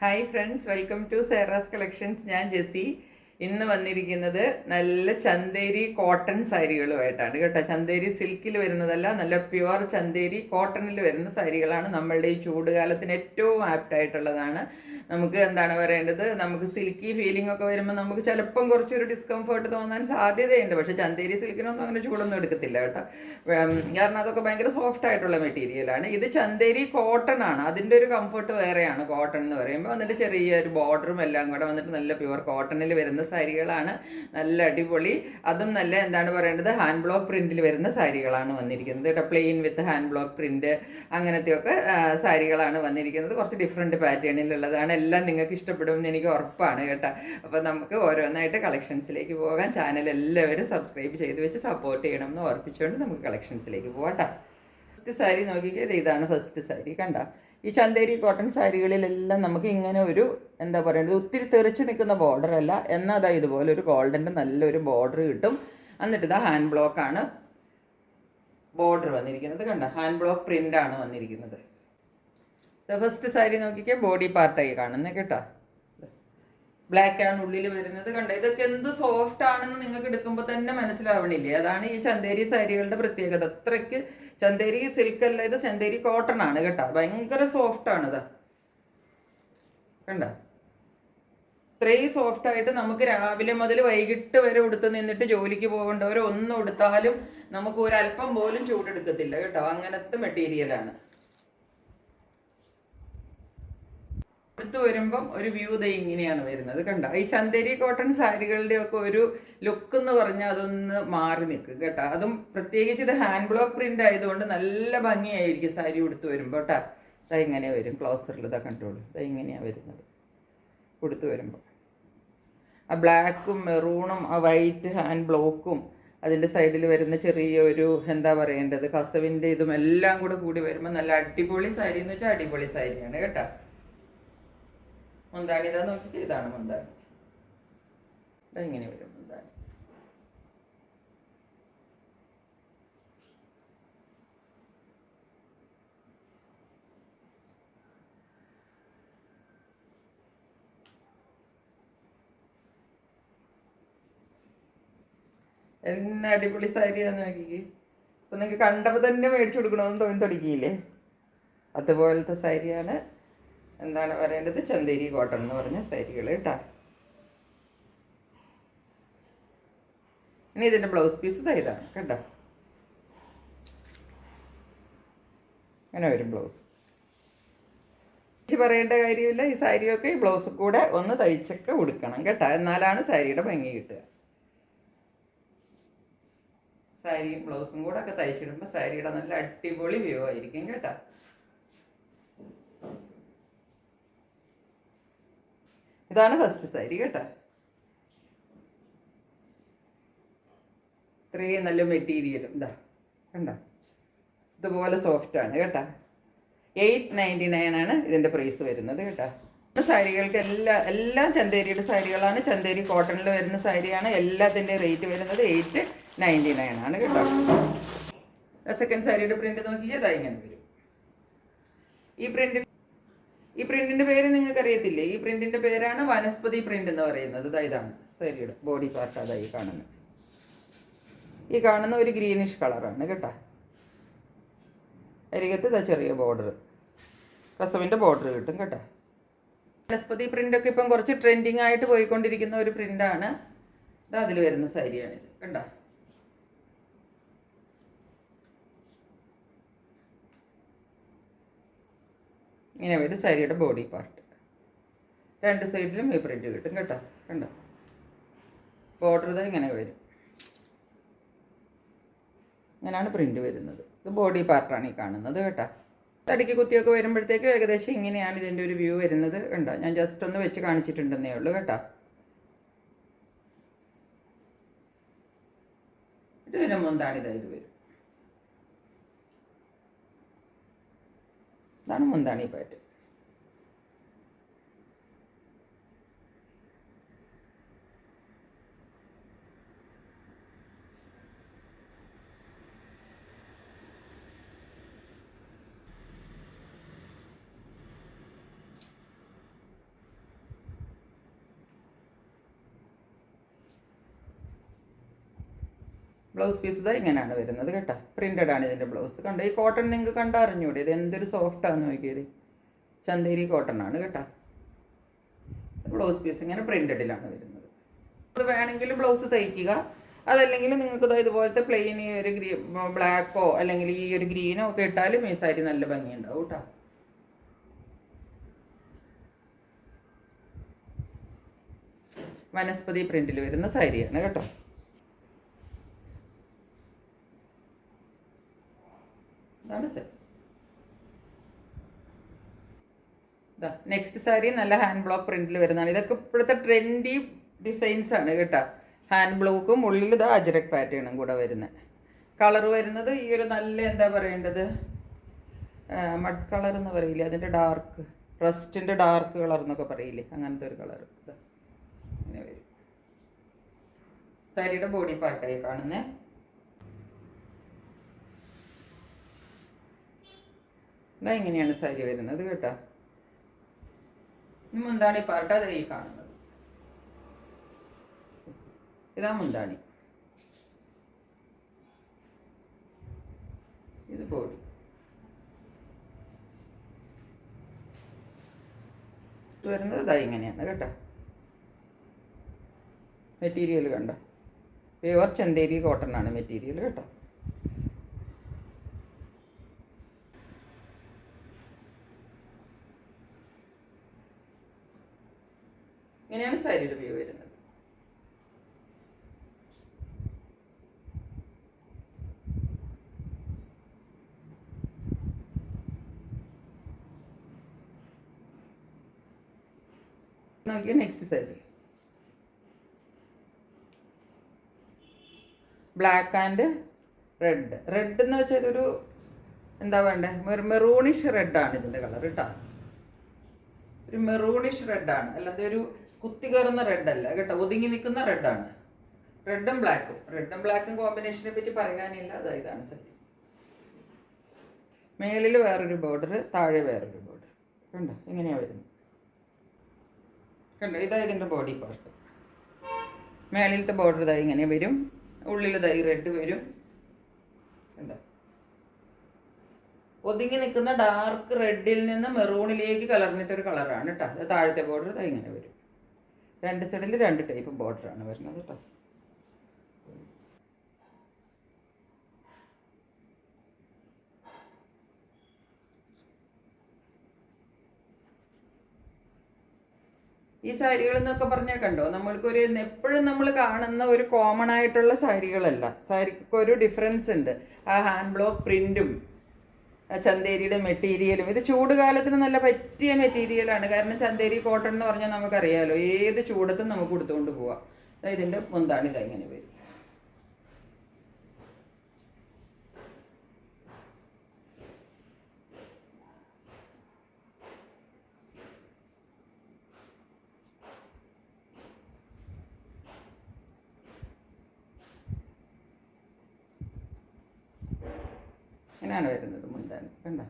Hi friends, welcome to Sera's collections. ഞാൻ ജെസ്സി. ഇന്ന് വന്നിരിക്കുന്നത് നല്ല ചന്തേരി കോട്ടൺ സാരികളുമായിട്ടാണ് കേട്ടോ. ചന്തേരി സിൽക്കിൽ വരുന്നതല്ല, നല്ല പ്യുവർ ചന്തേരി കോട്ടണിൽ വരുന്ന സാരികളാണ്. നമ്മളുടെ ഈ ചൂടുകാലത്തിന് ഏറ്റവും ആപ്റ്റായിട്ടുള്ളതാണ്. നമുക്ക് എന്താണ് പറയേണ്ടത്, നമുക്ക് സിൽക്കി ഫീലിംഗ് ഒക്കെ വരുമ്പോൾ നമുക്ക് ചിലപ്പം കുറച്ചൊരു ഡിസ്കംഫേർട്ട് തോന്നാൻ സാധ്യതയുണ്ട്. പക്ഷേ ചന്തേരി സിൽക്കിനൊന്നും അങ്ങനെ ചൂടൊന്നും എടുക്കത്തില്ല കേട്ടോ. കാരണം അതൊക്കെ ഭയങ്കര സോഫ്റ്റ് ആയിട്ടുള്ള മെറ്റീരിയലാണ്. ഇത് ചന്തേരി കോട്ടൺ ആണ്. അതിൻ്റെ ഒരു കംഫർട്ട് വേറെയാണ് കോട്ടൺ എന്ന് പറയുമ്പോൾ. എന്നിട്ട് ചെറിയൊരു ബോർഡറും എല്ലാം കൂടെ വന്നിട്ട് നല്ല പ്യുവർ കോട്ടണിൽ വരുന്ന സാരികളാണ്. നല്ല അടിപൊളി. അതും നല്ല എന്താണ് പറയേണ്ടത്, ഹാൻഡ് ബ്ലോക്ക് പ്രിന്റിൽ വരുന്ന സാരികളാണ് വന്നിരിക്കുന്നത് കേട്ടോ. Plain with hand block print അങ്ങനത്തെയൊക്കെ സാരികളാണ് വന്നിരിക്കുന്നത്. കുറച്ച് ഡിഫറെൻറ്റ് പാറ്റേണിലുള്ളതാണ്. എല്ലാം നിങ്ങൾക്ക് ഇഷ്ടപ്പെടുമെന്ന് എനിക്ക് ഉറപ്പാണ് കേട്ടോ. അപ്പോൾ നമുക്ക് ഓരോന്നായിട്ട് കളക്ഷൻസിലേക്ക് പോകാം. ചാനൽ എല്ലാവരും സബ്സ്ക്രൈബ് ചെയ്ത് വെച്ച് സപ്പോർട്ട് ചെയ്യണമെന്ന് ഓർപ്പിച്ചുകൊണ്ട് നമുക്ക് കളക്ഷൻസിലേക്ക് പോകാം കേട്ടോ. ഫസ്റ്റ് സാരി നോക്കിയത് ഇതാണ്. ഫസ്റ്റ് സാരി കണ്ട. ഈ ചന്തേരി കോട്ടൺ സാരികളിലെല്ലാം നമുക്ക് ഇങ്ങനെ ഒരു എന്താ പറയുന്നത്, ഒത്തിരി തെറിച്ച് നിൽക്കുന്ന ബോർഡർ അല്ല, എന്നാൽ അതാ ഇതുപോലെ ഒരു ഗോൾഡൻ്റെ നല്ലൊരു ബോർഡർ കിട്ടും. എന്നിട്ട് ഇതാ ഹാൻഡ് ബ്ലോക്കാണ് ബോർഡർ വന്നിരിക്കുന്നത്. കണ്ട, ഹാൻഡ് ബ്ലോക്ക് പ്രിൻ്റാണ് വന്നിരിക്കുന്നത്. ഫസ്റ്റ് സാരി നോക്കിക്കേ, ബോഡി പാർട്ടായി കാണുന്നത് കേട്ടോ. ബ്ലാക്ക് ആണ് ഉള്ളിൽ വരുന്നത്. കണ്ട, ഇതൊക്കെ എന്ത് സോഫ്റ്റ് ആണെന്ന് നിങ്ങൾക്ക് എടുക്കുമ്പോൾ തന്നെ മനസ്സിലാവണില്ലേ? അതാണ് ഈ ചന്തേരി സാരികളുടെ പ്രത്യേകത. അത്രയ്ക്ക് ചന്തേരി സിൽക്ക് അല്ല, ഇത് ചന്തേരി കോട്ടൺ ആണ് കേട്ടോ. ഭയങ്കര സോഫ്റ്റ് ആണിത്. കണ്ട, ഇത്രയും സോഫ്റ്റ് ആയിട്ട് നമുക്ക് രാവിലെ മുതൽ വൈകിട്ട് വരെ ഉടുത്ത് നിന്നിട്ട് ജോലിക്ക് പോകേണ്ടവർ ഒന്നും ഉടുത്താലും നമുക്ക് ഒരല്പം പോലും ചൂടെടുക്കത്തില്ല കേട്ടോ. അങ്ങനത്തെ മെറ്റീരിയലാണ്. അടുത്ത് വരുമ്പം ഒരു വ്യൂ ദ ഇങ്ങനെയാണ് വരുന്നത്. കണ്ട, ഈ ചന്തേരി കോട്ടൺ സാരികളുടെ ഒക്കെ ഒരു ലുക്ക് എന്ന് പറഞ്ഞാൽ അതൊന്ന് മാറി നിൽക്കും കേട്ടോ. അതും പ്രത്യേകിച്ച് ഇത് ഹാൻഡ് ബ്ലോക്ക് പ്രിന്റ് ആയതുകൊണ്ട് നല്ല ഭംഗിയായിരിക്കും സാരി ഉടുത്ത് വരുമ്പോൾ കേട്ടോ. ഇതാ ഇങ്ങനെ വരും. ക്ലോസറിൽ ഇതാ കണ്ടോളൂ. ഇതാ ഇങ്ങനെയാണ് വരുന്നത് ഉടുത്ത് വരുമ്പോൾ. ആ ബ്ലാക്കും മെറൂണും ആ വൈറ്റ് ഹാൻഡ് ബ്ലോക്കും അതിൻ്റെ സൈഡിൽ വരുന്ന ചെറിയൊരു എന്താ പറയേണ്ടത്, കസവിൻ്റെ ഇതും എല്ലാം കൂടി വരുമ്പോൾ നല്ല അടിപൊളി സാരി എന്ന് വെച്ചാൽ അടിപൊളി സാരിയാണ് കേട്ടോ. മുന്താണി ഇതാ നോക്കിയിട്ട്, ഇതാണ് മുന്താണി. ഇങ്ങനെ വരും മുന്താണി. എന്നെ അടിപൊളി സാരിയാന്ന് നോക്കിക്ക്. അപ്പൊ നിങ്ങൾക്ക് കണ്ടപ്പോൾ തന്നെ മേടിച്ചു കൊടുക്കണമെന്ന് തോന്നി തുടങ്ങിയില്ലേ? അതുപോലത്തെ സാരിയാണ് എന്താണ് പറയേണ്ടത്, ചന്തേരി കോട്ടൺ എന്ന് പറഞ്ഞ സാരികൾ കേട്ടോ. ഇനി ഇതിൻ്റെ ബ്ലൗസ് പീസ് ഇതാണ് കേട്ടോ. അങ്ങനെ വരും ബ്ലൗസ്. പറയേണ്ട കാര്യമില്ല. ഈ സാരിയൊക്കെ ഈ ബ്ലൗസ് കൂടെ ഒന്ന് തയ്ച്ചൊക്കെ ഉടുക്കണം കേട്ടോ. എന്നാലാണ് സാരിയുടെ ഭംഗി കിട്ടുക. സാരിയും ബ്ലൗസും കൂടെ ഒക്കെ തയ്ച്ചിടുമ്പോൾ സാരിയുടെ നല്ല അടിപൊളി വ്യൂ ആയിരിക്കും കേട്ടോ. ഇതാണ് ഫസ്റ്റ് സാരി കേട്ടോ. ഇത്രയും നല്ല മെറ്റീരിയലും ഇതാ കണ്ട, ഇതുപോലെ സോഫ്റ്റാണ് കേട്ടോ. 899 ആണ് ഇതിൻ്റെ പ്രൈസ് വരുന്നത് കേട്ടോ. സാരികൾക്ക് എല്ലാം ചന്തേരിയുടെ സാരികളാണ്. ചന്തേരി കോട്ടണിൽ വരുന്ന സാരിയാണ്. എല്ലാത്തിൻ്റെ റേറ്റ് വരുന്നത് 899 ആണ് കേട്ടോ. സെക്കൻഡ് സാരിയുടെ പ്രിന്റ് നോക്കിയാൽ ഇതാ ഇങ്ങനെ വരും. ഈ പ്രിന്റിന്റെ പേര് നിങ്ങൾക്ക് അറിയത്തില്ലേ? ഈ പ്രിന്റിന്റെ പേരാണ് വനസ്പതി പ്രിന്റ് എന്ന് പറയുന്നത്. ഇതാണ് സാരിയുടെ ബോഡി പാർട്ട്. അതായി കാണുന്ന ഒരു ഗ്രീനിഷ് കളറാണ് കേട്ടോ. അരികത്ത് ഇതാ ചെറിയ ബോർഡർ, കസവിൻ്റെ ബോർഡർ കിട്ടും കേട്ടോ. വനസ്പതി പ്രിൻ്റൊക്കെ ഇപ്പം കുറച്ച് ട്രെൻഡിങ് ആയിട്ട് പോയിക്കൊണ്ടിരിക്കുന്ന ഒരു പ്രിൻ്റാണ്. ഇത് അതിൽ വരുന്ന സാരിയാണിത് കണ്ടോ. ഇങ്ങനെ വരും സാരിയുടെ ബോഡി പാർട്ട്. രണ്ട് സൈഡിലും ഈ പ്രിൻ്റ് കിട്ടും കേട്ടോ. കണ്ടോ, ബോർഡർ ഇതാ ഇങ്ങനെ വരും. ഇങ്ങനെയാണ് പ്രിൻ്റ് വരുന്നത്. ഇത് ബോഡി പാർട്ടാണ് ഈ കാണുന്നത് കേട്ടോ. തടിക്ക് കുത്തിയൊക്കെ വരുമ്പോഴത്തേക്കും ഏകദേശം ഇങ്ങനെയാണ് ഇതിൻ്റെ ഒരു വ്യൂ വരുന്നത് കണ്ടോ. ഞാൻ ജസ്റ്റ് ഒന്ന് വെച്ച് കാണിച്ചിട്ടുണ്ടെന്നേ ഉള്ളൂ കേട്ടോ. ഇതിന് മുന്താണി ഇത് വരും. ഇതാണ് മുന്താണി പാറ്റ്. ബ്ലൗസ് പീസ് ഇതാ ഇങ്ങനെയാണ് വരുന്നത് കേട്ടോ. പ്രിൻ്റഡ് ആണ് ഇതിൻ്റെ ബ്ലൗസ്. കണ്ടോ ഈ കോട്ടൺ നിങ്ങൾക്ക് കണ്ടറിഞ്ഞൂടെ? ഇത് എന്തൊരു സോഫ്റ്റാന്ന് നോക്കിയത്. ചന്തേരി കോട്ടൺ ആണ് കേട്ടോ. ബ്ലൗസ് പീസ് ഇങ്ങനെ പ്രിൻ്റഡിലാണ് വരുന്നത്. അത് വേണമെങ്കിൽ ബ്ലൗസ് തയ്ക്കുക. അതല്ലെങ്കിൽ നിങ്ങൾക്ക് ഇതുപോലത്തെ പ്ലെയിൻ ഈ ഒരു ബ്ലാക്കോ അല്ലെങ്കിൽ ഈ ഒരു ഗ്രീനോ ഒക്കെ ഇട്ടാലും ഈ സാരി നല്ല ഭംഗിയുണ്ടാവും കേട്ടോ. വനസ്പതി പ്രിന്റിൽ വരുന്ന സാരിയാണ് കേട്ടോ. അതാണ് സാരി. നെക്സ്റ്റ് സാരി നല്ല ഹാൻഡ് ബ്ലോക്ക് പ്രിന്റിൽ വരുന്നതാണ്. ഇതൊക്കെ ഇപ്പോഴത്തെ ട്രെൻഡി ഡിസൈൻസ് ആണ് കേട്ടോ. ഹാൻഡ് ബ്ലോക്കും ഉള്ളിൽ ഇതാ അജ്രക് പാറ്റേണും കൂടെ വരുന്നത്. കളർ വരുന്നത് ഈ ഒരു നല്ല എന്താ പറയേണ്ടത്, മഡ് കളർ എന്ന് പറയില്ലേ, അതിൻ്റെ ഡാർക്ക് റസ്റ്റിൻ്റെ ഡാർക്ക് കളർ എന്നൊക്കെ പറയില്ലേ, അങ്ങനത്തെ ഒരു കളർ ഇങ്ങനെ വരും. സാരിയുടെ ബോഡി പാർട്ടായി കാണുന്നേ. ഇതാ ഇങ്ങനെയാണ് സാരി വരുന്നത് കേട്ടോ. മുന്താണി പാർട്ട് അത് ഈ കാണുന്നത്. ഇതാ മുന്താണി, ഇത് ബോഡി. ഇത് വരുന്നത് ഇതാ ഇങ്ങനെയാണ് കേട്ടോ. മെറ്റീരിയൽ കണ്ടോ, പ്യുവർ ചന്തേരി കോട്ടൺ ആണ് മെറ്റീരിയൽ കേട്ടോ. ഇങ്ങനെയാണ് സാരിയുടെ വ്യൂ വരുന്നത്. നോക്കിയ next sari black and red. Red എന്ന് വെച്ചാൽ ഇതൊരു എന്താ വേണ്ടേ, മെറൂണിഷ് റെഡാണ് ഇതിൻ്റെ കളർ കേട്ടോ. ഒരു മെറൂണിഷ് റെഡാണ്, അല്ലാതെ ഒരു കുത്തി കയറുന്ന റെഡ് അല്ല കേട്ടോ, ഒതുങ്ങി നിൽക്കുന്ന റെഡാണ്. റെഡും ബ്ലാക്കും കോമ്പിനേഷനെ പറ്റി പറയാനില്ല. ഇതാണ് സെറ്റ്. മേളിൽ വേറൊരു ബോർഡർ, താഴെ വേറൊരു ബോർഡർ കണ്ടോ, ഇങ്ങനെയാണ് വരുന്നത് കണ്ടോ. ഇതാ ഇതിൻ്റെ ബോഡി പാർട്ട്. മേളിലത്തെ ബോർഡർ ഇതായി ഇങ്ങനെ വരും, ഉള്ളിലിതായി റെഡ് വരും കണ്ടോ. ഒതുങ്ങി നിൽക്കുന്ന ഡാർക്ക് റെഡിൽ നിന്ന് മെറൂണിലേക്ക് കലർന്നിട്ടൊരു കളറാണ് കേട്ടോ. അത് താഴത്തെ ബോർഡർ ഇതാ ഇങ്ങനെ വരും. രണ്ട് സൈഡിൽ രണ്ട് ടൈപ്പ് ബോർഡറാണ് വരുന്നത് കേട്ടോ. ഈ സാരികൾ എന്നൊക്കെ പറഞ്ഞാൽ കണ്ടോ, നമ്മൾക്കൊരു എപ്പോഴും നമ്മൾ കാണുന്ന ഒരു കോമൺ ആയിട്ടുള്ള സാരികളല്ല. സാരിക്ക് ഒരു ഡിഫറൻസ് ഉണ്ട്. ആ ഹാൻഡ് ബ്ലോക്ക് പ്രിൻറ്റും ചന്തേരിയുടെ മെറ്റീരിയലും. ഇത് ചൂട് കാലത്തിന് നല്ല പറ്റിയ മെറ്റീരിയലാണ്. കാരണം ചന്തേരി കോട്ടൺ എന്ന് പറഞ്ഞാൽ നമുക്കറിയാമല്ലോ, ഏത് ചൂടത്തും നമുക്ക് കൊടുത്തുകൊണ്ട് പോവാം. ഇതിൻ്റെ മുന്താണി ഇതാ ഇങ്ങനെ വരും. ഇങ്ങനെയാണ് വരുന്നത് മുന്താണി കണ്ട.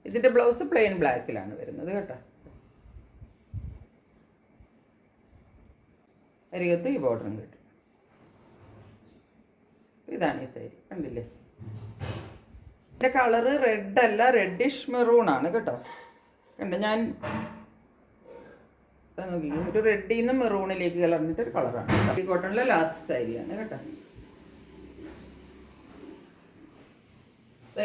ഇതിൻ്റെ ബ്ലൗസ് പ്ലെയിൻ ബ്ലാക്കിലാണ് വരുന്നത് കേട്ടോ. അരികത്ത് ഈ ബോർഡറും കിട്ടും. ഇതാണ് ഈ സാരി കണ്ടില്ലേ. ഇതിൻ്റെ കളറ് റെഡ് അല്ല, റെഡിഷ് മെറൂൺ ആണ് കേട്ടോ. കണ്ടോ, ഞാൻ നോക്കി ഒരു റെഡിൽ നിന്ന് മെറൂണിലേക്ക് കലർന്നിട്ടൊരു കളറാണ്. ഈ കോട്ടണിലെ ലാസ്റ്റ് സാരിയാണ് കേട്ടോ.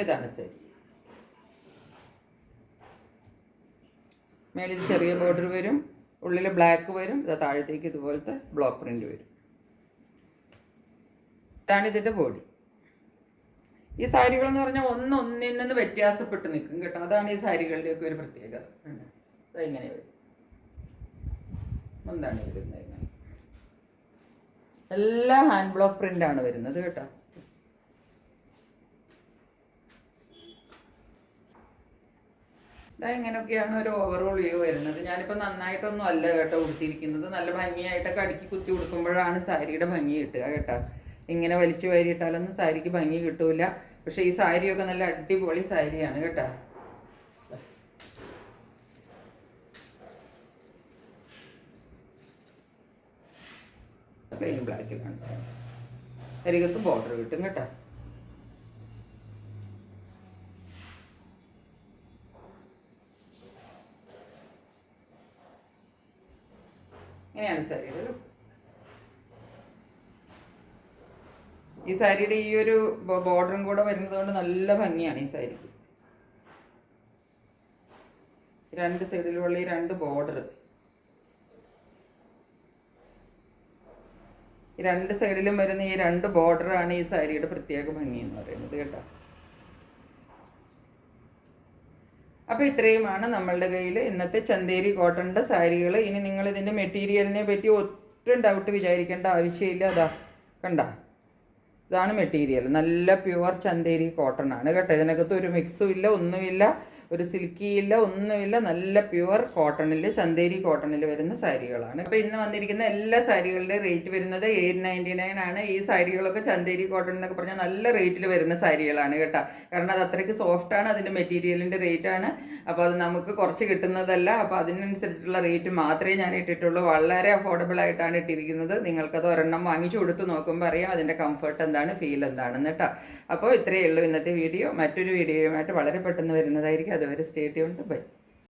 ഇതാണ് സാരി. മേളിൽ ചെറിയ ബോർഡർ വരും, ഉള്ളിൽ ബ്ലാക്ക് വരും, താഴത്തേക്ക് ഇതുപോലത്തെ ബ്ലോക്ക് പ്രിന്റ് വരും. ഇതാണ് ഇതിൻ്റെ ബോഡി. ഈ സാരികൾ എന്ന് പറഞ്ഞാൽ ഒന്നിൽ നിന്ന് വ്യത്യാസപ്പെട്ട് നിൽക്കും കേട്ടോ. അതാണ് ഈ സാരികളുടെയൊക്കെ ഒരു പ്രത്യേകത. ഇങ്ങനെ വരും, എന്താണ് വരുന്നത്, ഇങ്ങനെ എല്ലാം ഹാൻഡ് ബ്ലോക്ക് പ്രിന്റ് ആണ് വരുന്നത് കേട്ടോ. ഇങ്ങനെയൊക്കെയാണ് ഒരു ഓവറോൾ വ്യൂ വരുന്നത്. ഞാനിപ്പോൾ നന്നായിട്ടൊന്നും അല്ല കേട്ടോ ഉടുത്തിരിക്കുന്നത്. നല്ല ഭംഗിയായിട്ടൊക്കെ അടുക്കി കുത്തി ഉടുക്കുമ്പോഴാണ് സാരിയുടെ ഭംഗി കിട്ടുക കേട്ടോ. ഇങ്ങനെ വലിച്ചു വാരിയിട്ടാലൊന്നും സാരിക്ക് ഭംഗി കിട്ടൂല. പക്ഷേ ഈ സാരിയൊക്കെ നല്ല അടിപൊളി സാരിയാണ് കേട്ടോ. പ്ലെയിൻ ബ്ലാക്കിലാണ്. അരികത്ത് ബോർഡർ കിട്ടും കേട്ടോ. ഇങ്ങനെയാണ് സാരിയുടെ ലുക്ക്. ഈ സാരിയുടെ ഈ ഒരു ബോർഡറും കൂടെ വരുന്നത് കൊണ്ട് നല്ല ഭംഗിയാണ് ഈ സാരിക്ക്. രണ്ട് സൈഡിലുള്ള ഈ രണ്ട് ബോർഡർ, ഈ രണ്ട് സൈഡിലും വരുന്ന ഈ രണ്ട് ബോർഡറാണ് ഈ സാരിയുടെ പ്രത്യേക ഭംഗി എന്ന് പറയുന്നത് കേട്ടോ. അപ്പോൾ ഇത്രയുമാണ് നമ്മളുടെ കയ്യിൽ ഇന്നത്തെ ചന്തേരി കോട്ടണിൻ്റെ സാരികൾ. ഇനി നിങ്ങൾ ഇതിൻ്റെ മെറ്റീരിയലിനെ പറ്റി ഒട്ടും ഡൗട്ട് വിചാരിക്കേണ്ട ആവശ്യമില്ല. അതാ കണ്ട, ഇതാണ് മെറ്റീരിയൽ. നല്ല പ്യുവർ ചന്തേരി കോട്ടൺ ആണ് കേട്ടോ. ഇതിനകത്ത് ഒരു മിക്സും ഇല്ല, ഒന്നുമില്ല, ഒരു സിൽക്കി ഇല്ല, ഒന്നുമില്ല. നല്ല പ്യുവർ കോട്ടണിൽ, ചന്തേരി കോട്ടണിൽ വരുന്ന സാരികളാണ്. അപ്പോൾ ഇന്ന് വന്നിരിക്കുന്ന എല്ലാ സാരികളുടെ റേറ്റ് വരുന്നത് 899 ആണ്. ഈ സാരികളൊക്കെ ചന്തേരി കോട്ടൺ എന്നൊക്കെ പറഞ്ഞാൽ നല്ല റേറ്റിൽ വരുന്ന സാരികളാണ് കേട്ടോ. കാരണം അത് അത്രയ്ക്ക് സോഫ്റ്റാണ്, അതിൻ്റെ മെറ്റീരിയലിൻ്റെ റേറ്റാണ്. അപ്പോൾ അത് നമുക്ക് കുറച്ച് കിട്ടുന്നതല്ല. അപ്പോൾ അതിനനുസരിച്ചിട്ടുള്ള റേറ്റ് മാത്രമേ ഞാൻ ഇട്ടിട്ടുള്ളൂ. വളരെ അഫോർഡബിൾ ആയിട്ടാണ് ഇട്ടിരിക്കുന്നത്. നിങ്ങൾക്കത് ഒരെണ്ണം വാങ്ങിച്ചു കൊടുത്ത് നോക്കുമ്പോൾ അറിയാം അതിൻ്റെ കംഫർട്ട് എന്താണ്, ഫീൽ എന്താണെന്ന് കേട്ടോ. അപ്പോൾ ഇത്രയേ ഉള്ളൂ ഇന്നത്തെ വീഡിയോ. മറ്റൊരു വീഡിയോയുമായിട്ട് വളരെ പെട്ടെന്ന് വരുന്നതായിരിക്കും. അതുവരെ സ്റ്റേ ട്യൂൺഡ്. ബൈ.